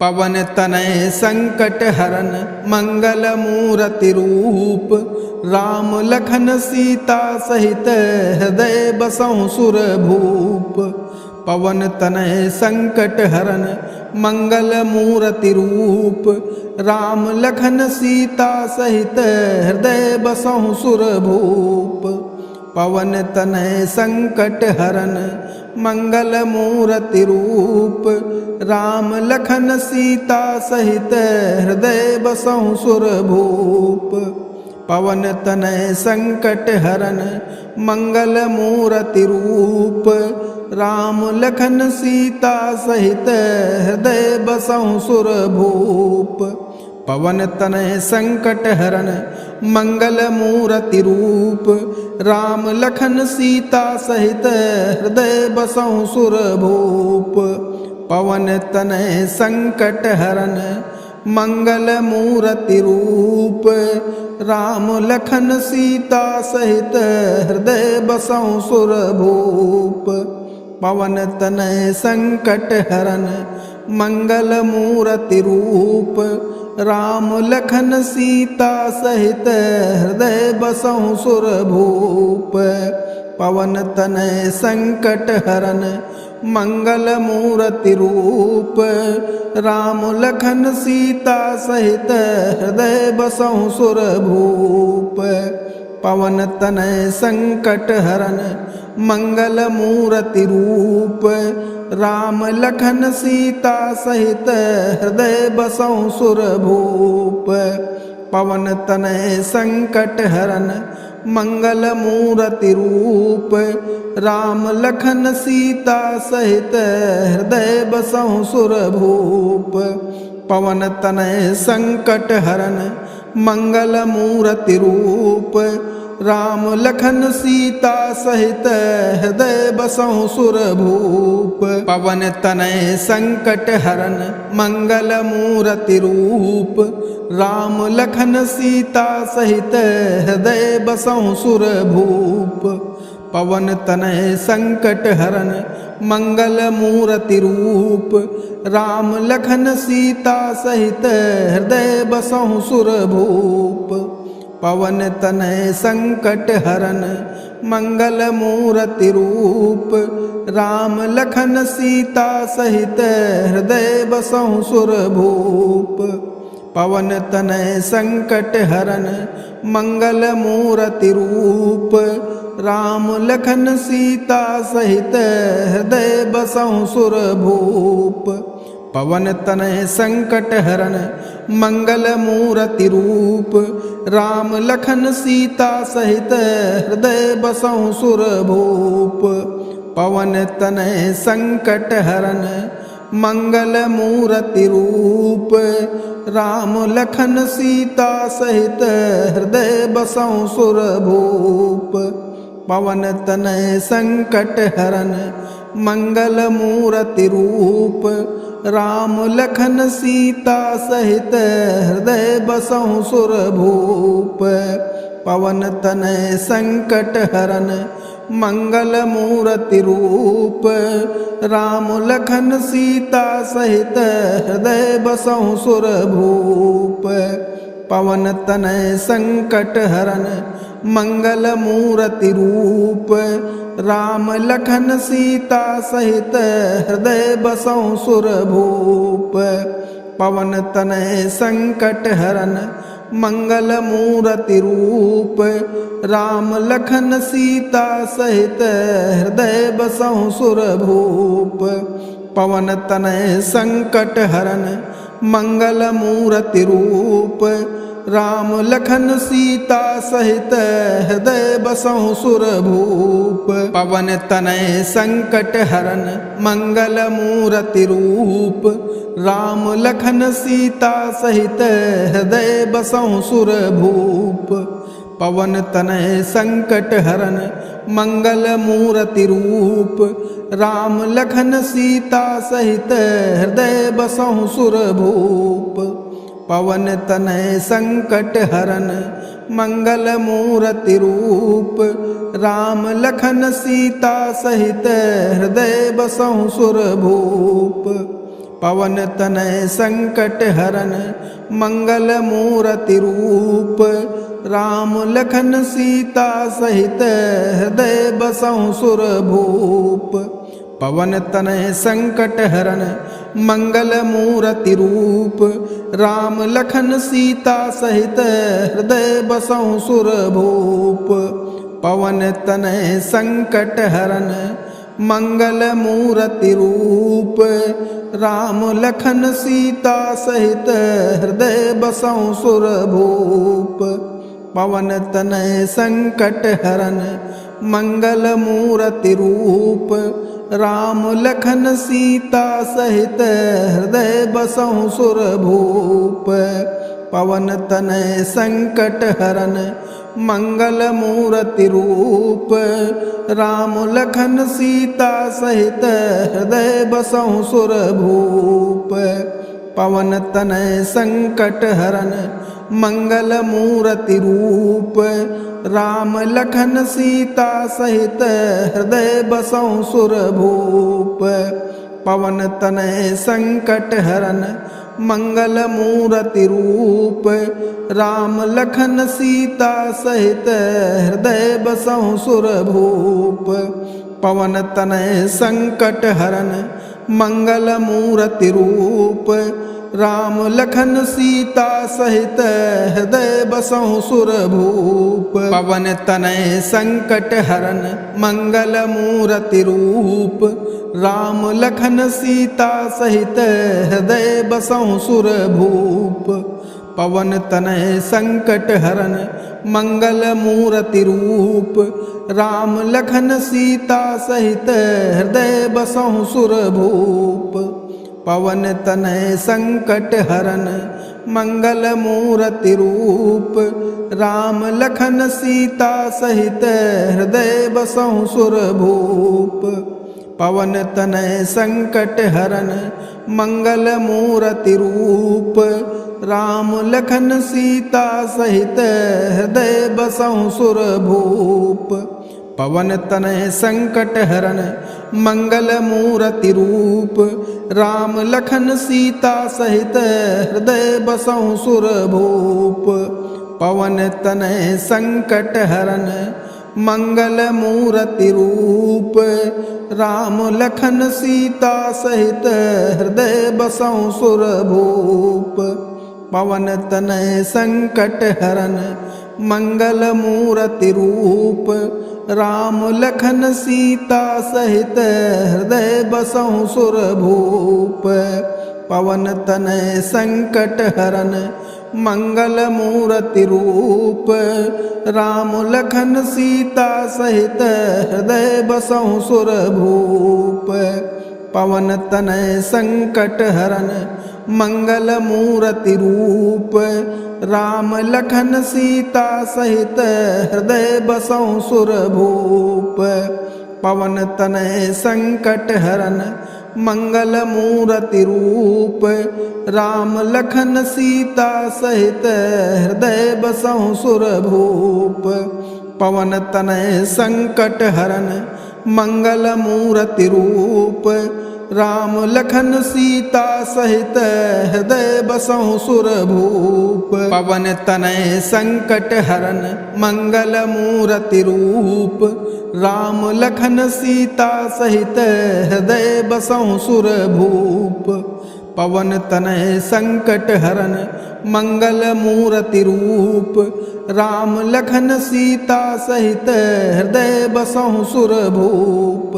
पवन तनय संकट हरन मंगल मूर्ति रूप। राम लखन सीता सहित हृदय बसहु सुर भूप। पवन तनय संकट हरन मंगल मूर्ति रूप। राम लखन सीता सहित हृदय बसहु सुर भूप। पवन तनय संकट हरन मंगल मूर्ति रूप। राम लखन सीता सहित हृदय बसहु सुर भूप। पवन तनय संकट हरन मंगल मूर्ति रूप। राम लखन सीता सहित हृदय बसहु सुर भूप। पवन तनय संकट हरन मंगल मूर्ति रूप। राम लखन सीता सहित हृदय बसहु सुर भूप। पवन तनय संकट हरन मंगल मूर्ति रूप। राम लखन सीता सहित हृदय बसहु सुर भूप। पवन तनय संकट हरन मंगल मूर्ति रूप। राम लखन सीता सहित हृदय बसहु सुर भूप। पवन तनय संकट हरन मंगल मूर्ति रूप। राम लखन सीता सहित हृदय बसहु सुर भूप। पवन तनय संकट हरन मंगल मूर्ति रूप। राम लखन सीता सहित हृदय बसहु सुर भूप। पवन तनय संकट हरन मंगल मूर्ति रूप। राम लखन सीता सहित हृदय बसहु सुर भूप। पवन तनय संकट हरन मंगल मूर्ति रूप। राम लखन सीता सहित हृदय बसहु सुर भूप। पवन तनय संकट हरन मंगल मूर्ति रूप। राम लखन सीता सहित हृदय बसहु सुर भूप। पवन तनय संकट हरन मंगल मूर्ति रूप। राम लखन सीता सहित हृदय बसहु सुर भूप। पवन तनय संकट हरन मंगल मूर्ति रूप। राम लखन सीता सहित हृदय बसहु सुर भूप। पवन तनय संकट हरन मंगल मूर्ति रूप। राम लखन सीता सहित हृदय बसहु सुर भूप। पवन तनय संकट हरन मंगल मूर्ति रूप। राम लखन सीता सहित हृदय बसहु सुर भूप। पवन तनय संकट हरन मंगल मूर्ति रूप। राम लखन सीता सहित हृदय बसहु सुर भूप। पवन तनय संकट हरन मंगल मूर्ति रूप। राम लखन सीता सहित हृदय बसहु सुर भूप। पवन तनय संकट हरन मंगल मूर्ति रूप। राम लखन सीता सहित हृदय बसहु सुर भूप। पवन तनय संकट हरन मंगल मूर्ति रूप। राम लखन सीता सहित हृदय बसहु सुर भूप। पवन तनय संकट हरन मंगल मूर्ति रूप। राम लखन सीता सहित हृदय बसहु सुर भूप। पवन तनय संकट हरन मंगल मूर्ति रूप। राम लखन सीता सहित हृदय बसहु सुर भूप। पवन तनय संकट हरन मंगल मूर्ति रूप। राम लखन सीता सहित हृदय बसहु सुर भूप। पवन तनय संकट हरन मंगल मूर्ति रूप। राम लखन सीता सहित हृदय बसहु सुर भूप। पवन तनय संकट हरन मंगल मूर्ति रूप। राम लखन सीता सहित हृदय बसहु सुर भूप। पवन तनय संकट हरन मंगल मूर्ति रूप। राम लखन सीता सहित हृदय बसहु सुर भूप। पवन तनय संकट हरन मंगल मूर्ति रूप। राम लखन सीता सहित हृदय बसहु सुर भूप। पवन तनय संकट हरन मंगल मूर्ति रूप। राम लखन सीता सहित हृदय बसहु सुर भूप। पवन तनय संकट हरन मंगल मूर्ति रूप। राम लखन सीता सहित हृदय बसहु सुर भूप। पवन तनय संकट हरन मंगल मूर्ति रूप। राम लखन सीता सहित हृदय बसहु सुर भूप। पवन तनय संकट हरन मंगल मूर्ति रूप। राम लखन सीता सहित हृदय बसहु सुर भूप। पवन तनय संकट हरन मंगल मूर्ति रूप। राम लखन सीता सहित हृदय बसहु सुर भूप। पवन तनय संकट हरन मंगल मूर्ति रूप। राम लखन सीता सहित हृदय बसहु सुर भूप। पवन तनय संकट हरन मंगल मूर्ति रूप। राम लखन सीता सहित हृदय बसहु सुर भूप। पवन तनय संकट हरन मंगल मूर्ति रूप। राम लखन सीता सहित हृदय बसहु सुर भूप। पवन तनय संकट हरन मंगल मूर्ति रूप। राम लखन सीता सहित हृदय बसहु सुर भूप। पवन तनय संकट हरन मंगल मूर्ति रूप। राम लखन सीता सहित हृदय बसहु सुर भूप। पवन तनय संकट हरन मंगल मूर्ति रूप। राम लखन सीता सहित हृदय बसहु सुर भूप। पवन तनय संकट हरन मंगल मूर्ति रूप। राम लखन सीता सहित हृदय बसहु सुर भूप। पवन तनय संकट हरन मंगल मूर्ति रूप। राम लखन सीता सहित हृदय बसहु सुर भूप। पवन तनय संकट हरन मंगल मूर्ति रूप। राम लखन सीता सहित हृदय बसहु सुर भूप। पवन तनय संकट हरन मंगल मूर्ति रूप। राम लखन सीता सहित हृदय बसहु सुर भूप। पवन तनय संकट हरन मंगल मूर्ति रूप। राम लखन सीता सहित हृदय बसहु सुर भूप। पवन तनय संकट हरन मंगल मूर्ति रूप। राम लखन सीता सहित हृदय बसहु सुर भूप। पवन तनय संकट हरन मंगल मूर्ति रूप। राम लखन सीता सहित हृदय बसहु सुर भूप। पवन तनय संकट हरन मंगल मूर्ति रूप। राम लखन सीता सहित हृदय बसहु सुर भूप।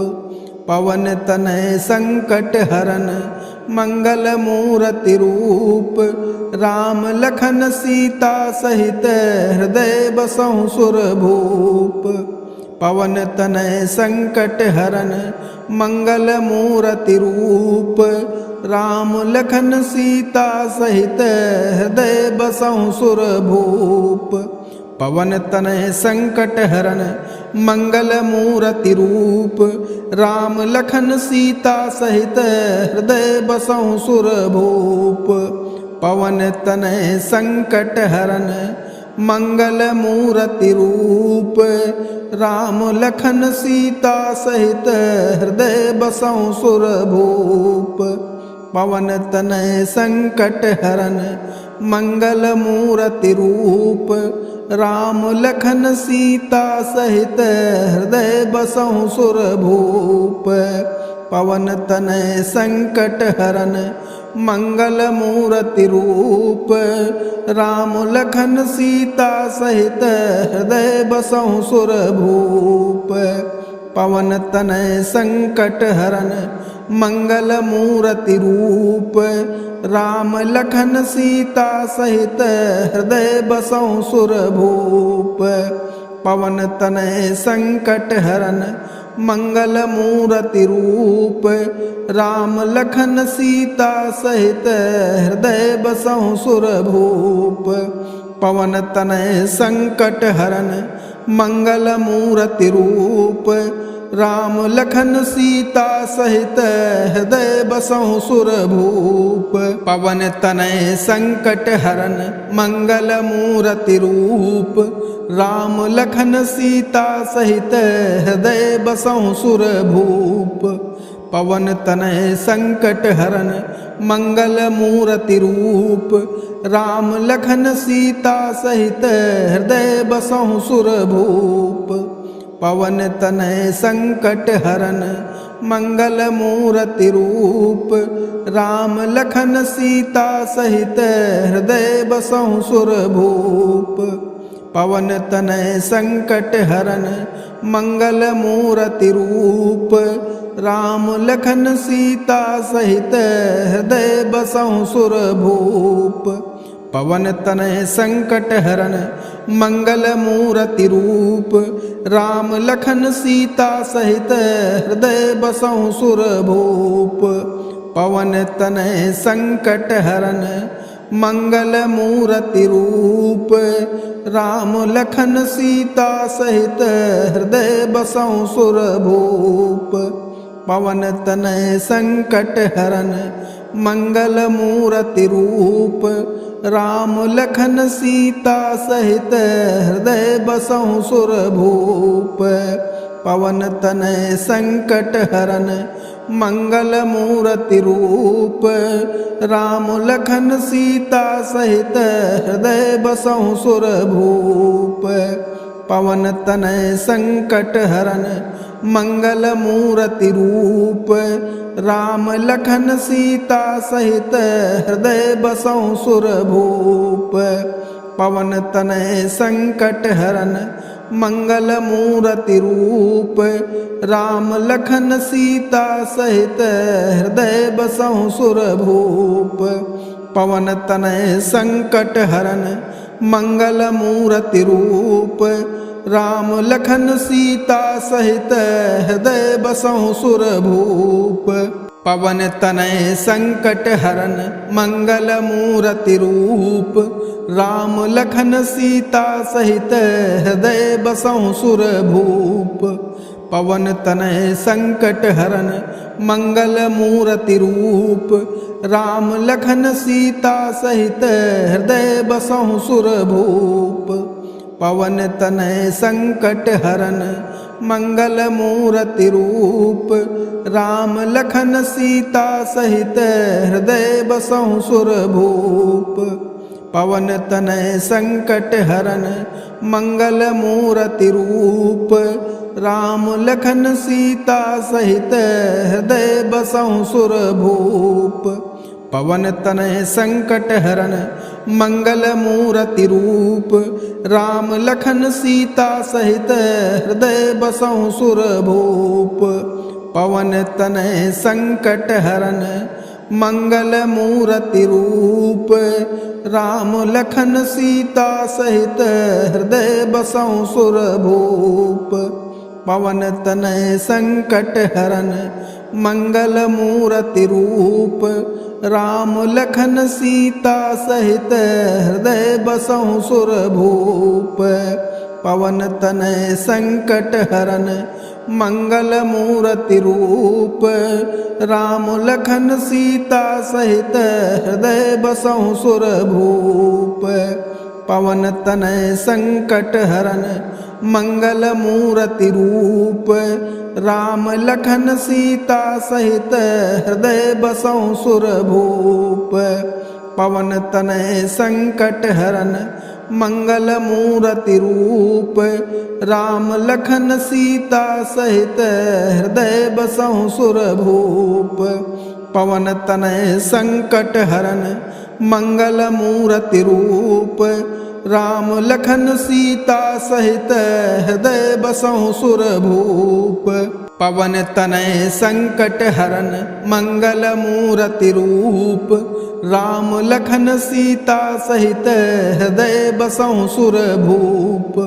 पवन तनय संकट हरन मंगल मूर्ति रूप। राम लखन सीता सहित हृदय बसहु सुर भूप। पवन तनय संकट हरन मंगल मूर्ति रूप। राम लखन सीता सहित हृदय बसहु सुर भूप। पवन तनय संकट हरन मंगल मूर्ति रूप। राम लखन सीता सहित हृदय बसहु सुर भूप। पवन तनय संकट हरन मंगल मूर्ति रूप। राम लखन सीता सहित हृदय बसहु सुर भूप। पवन तनय संकट हरन मंगल मूर्ति रूप राम लखन सीता सहित हृदय बसहु सुर भूप। पवन तनय संकट हरन मंगल मूर्ति रूप राम लखन सीता सहित हृदय बसहु सुर भूप। पवन तनय संकट हरन मंगल मूर्ति रूप राम लखन सीता सहित हृदय बसहु सुर भूप। पवन तनय संकट हरन मंगल मूर्ति रूप राम लखन सीता सहित हृदय बसहु सुर भूप। पवन तनय संकट हरन मंगल मूर्ति रूप राम लखन सीता सहित हृदय बसहु सुर भूप। पवन तनय संकट हरन मंगल मूर्ति रूप राम लखन सीता सहित हृदय बसहु सुर भूप। पवन तनय संकट हरन मंगल मूर्ति रूप राम लखन सीता सहित हृदय बसहु सुर भूप। पवन तनय संकट हरन मंगल मूर्ति रूप राम लखन सीता सहित हृदय बसहु सुर भूप। पवन तनय संकट हरन मंगल मूर्ति रूप राम लखन सीता सहित हृदय बसहु सुर भूप। पवन तनय संकट हरन मंगल मूर्ति रूप राम लखन सीता सहित हृदय बसहु सुर भूप। पवन तनय संकट हरन मंगल मूर्ति रूप राम लखन सीता सहित हृदय बसहु सुर भूप। पवन तनय संकट हरन मंगल मूर्ति रूप राम लखन सीता सहित हृदय बसहु सुर भूप। पवन तनय संकट हरन मंगल मूर्ति रूप राम लखन सीता सहित हृदय बसहु सुर भूप। पवन तनय संकट हरन मंगल मूर्ति रूप राम लखन सीता सहित हृदय बसहु सुर भूप। पवन तनय संकट हरन मंगल मूर्ति रूप राम लखन सीता सहित हृदय बसहु सुर भूप। पवन तनय संकट हरन मंगल मूर्ति रूप राम लखन सीता सहित हृदय बसहु सुर भूप। पवन तनय संकट हरन मंगल मूर्ति रूप राम लखन सीता सहित हृदय बसहु सुर भूप। पवन तनय संकट हरन मंगल मूर्ति रूप राम लखन सीता सहित हृदय बसहु सुर भूप। पवन तनय संकट हरन मंगल मूर्ति रूप राम लखन सीता सहित हृदय बसहु सुर भूप। पवन तनय संकट हरन मंगल मूर्ति रूप राम लखन सीता सहित हृदय बसहु सुर भूप। पवन तनय संकट हरन मंगल मूर्ति रूप राम लखन सीता सहित हृदय बसहु सुर भूप। पवन तनय संकट हरन मंगल मूर्ति रूप राम लखन सीता सहित हृदय बसहु सुर भूप। पवन तनय संकट हरन मंगल मूर्ति रूप राम लखन सीता सहित हृदय बसहु सुर भूप। पवन तनय संकट हरन मंगल मूर्ति रूप राम लखन सीता सहित हृदय बसहु सुर भूप। पवन तनय संकट हरन मंगल मूर्ति रूप राम लखन सीता सहित हृदय बसहु सुरभूप। पवन तनय संकट हरन मंगल मूरति रूप। राम लखन सीता सहित हृदय बसहु सुरभूप। पवन तनय संकट हरन मंगल मूरति रूप। राम लखन सीता सहित हृदय बसहु सुरभूप। पवन तनय संकट हरन मंगल मूरति रूप। राम लखन सीता सहित हृदय बसहु सुरभूप।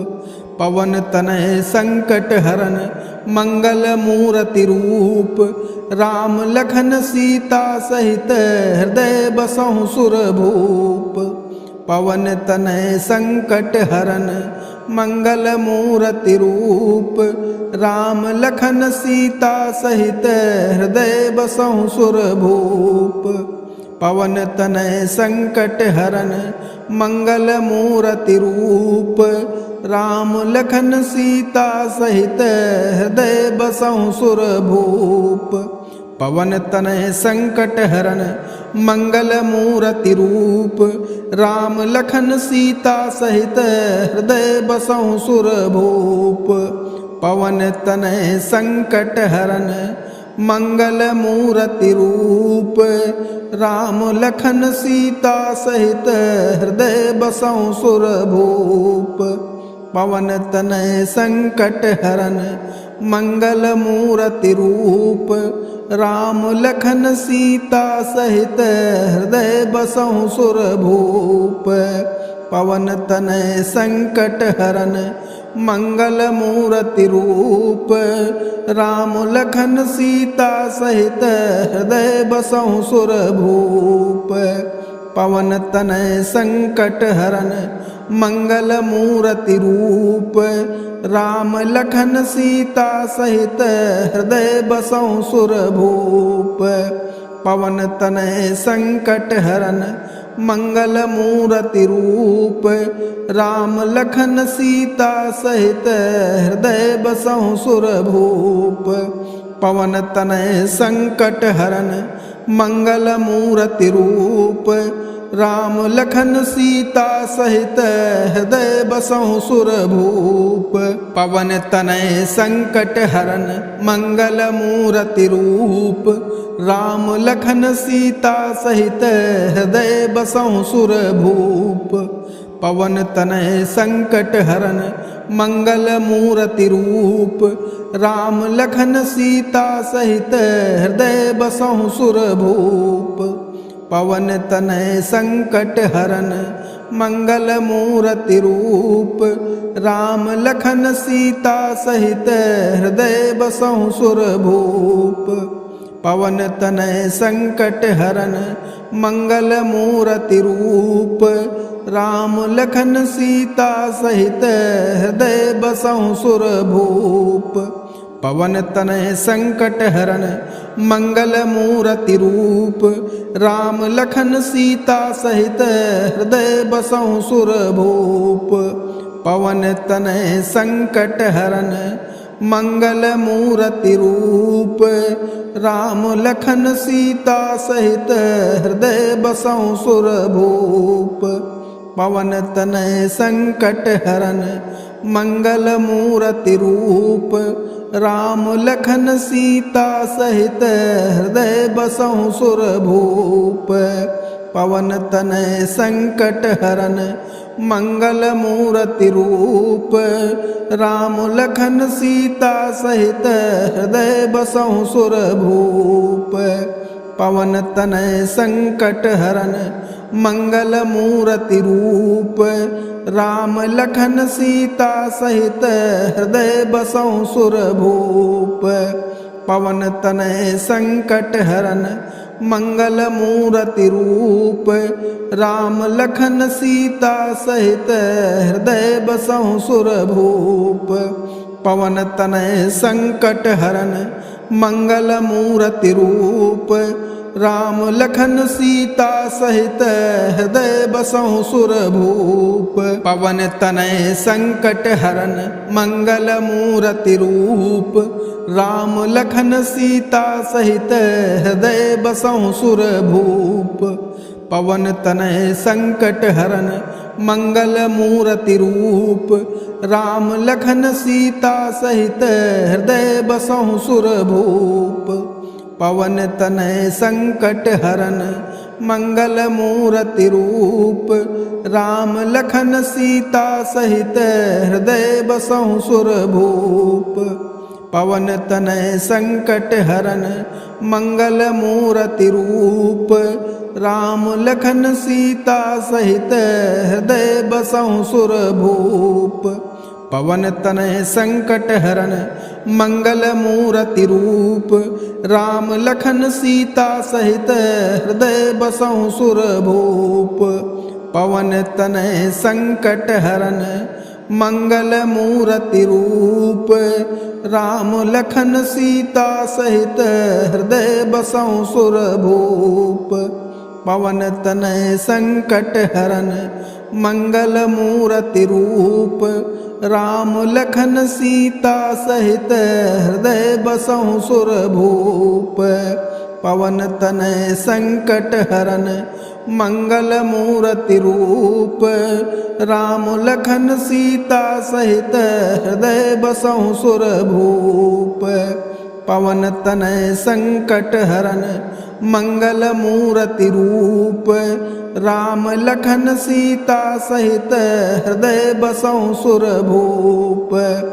पवन तनय संकट हरन मंगल मूरति रूप। राम लखन सीता सहित हृदय बसहु सुरभूप। पवन तनय संकट हरन मंगल मूरति रूप। राम लखन सीता सहित हृदय बसहु सुरभूप। पवन तनय संकट हरन मंगल मूरति रूप। राम लखन सीता सहित हृदय बसहु सुरभूप। पवन तनय संकट हरन मंगल मूरति रूप। राम लखन सीता सहित हृदय बसहु सुरभूप। पवन तनय संकट हरन मंगल मूरति रूप। राम लखन सीता सहित हृदय बसहु सुरभूप। पवन तनय संकट हरन मंगल मूरति रूप। राम लखन सीता सहित हृदय बसहु सुरभूप। पवन तनय संकट हरन मंगल मूरति रूप। राम लखन सीता सहित हृदय बसहु सुरभूप। पवन तनय संकट हरन मंगल मूरति रूप। राम लखन सीता सहित हृदय बसहु सुरभूप। पवन तनय संकट हरन मंगल मूरति रूप। राम लखन सीता सहित हृदय बसहु सुरभूप। पवन तनय संकट हरन मंगल मूरति रूप। राम लखन सीता सहित हृदय बसहु सुरभूप। पवन तनय संकट हरन मंगल मूरति रूप। राम लखन सीता सहित हृदय बसहु सुरभूप। पवन तनय संकट हरन मंगल मूरति रूप। राम लखन सीता सहित हृदय बसहु सुरभूप। पवन तनय संकट हरन मंगल मूरति रूप। राम लखन सीता सहित हृदय बसहु सुरभूप। पवन तनय संकट हरन मंगल मूरति रूप। राम लखन सीता सहित हृदय बसहु सुरभूप। पवन तनय संकट हरन मंगल मूरति रूप। राम लखन सीता सहित हृदय बसहु सुरभूप। पवन तनय संकट हरन मंगल मूरति रूप। राम लखन सीता सहित हृदय बसहु सुरभूप। पवन तनय संकट हरन मंगल मूरति रूप। राम लखन सीता सहित हृदय बसहु सुरभूप। पवन तनय संकट हरन मंगल मूरति रूप। राम लखन सीता सहित हृदय बसहु सुरभूप। पवन तनय संकट हरन मंगल मूरति रूप। राम लखन सीता सहित हृदय बसहु सुरभूप। पवन तनय संकट हरन मंगल मूरति रूप। राम लखन सीता सहित हृदय बसहु सुरभूप। पवन तनय संकट हरन मंगल मूरति रूप। राम लखन सीता सहित हृदय बसहु सुर भूप पवन तनय संकट हरन मंगल मूरति रूप राम लखन सीता सहित हृदय बसहु सुर भूप पवन तनय संकट हरन मंगल मूरति रूप राम लखन सीता सहित हृदय बसहु सुर भूप पवन तनय संकट हरन मंगल मूरति रूप राम लखन सीता सहित हृदय बसहु सुर भूप पवन तनय संकट हरन मंगल मूरति रूप राम लखन सीता सहित हृदय बसहु सुर भूप पवन तनय संकट हरन मंगल मूरति रूप राम लखन सीता सहित हृदय बसहु सुर भूप पवन तनय संकट हरन मंगल मूरति रूप राम लखन सीता सहित हृदय बसहु सुर भूप पवन तनय संकट हरन मंगल मूरति रूप राम लखन सीता सहित हृदय बसहु सुर भूप पवन तनय संकट हरन मंगल मूरति रूप राम लखन सीता सहित हृदय बसहु सुर भूप पवन तनय संकट हरन मंगल मूरति रूप राम लखन सीता सहित हृदय बसहु सुर भूप।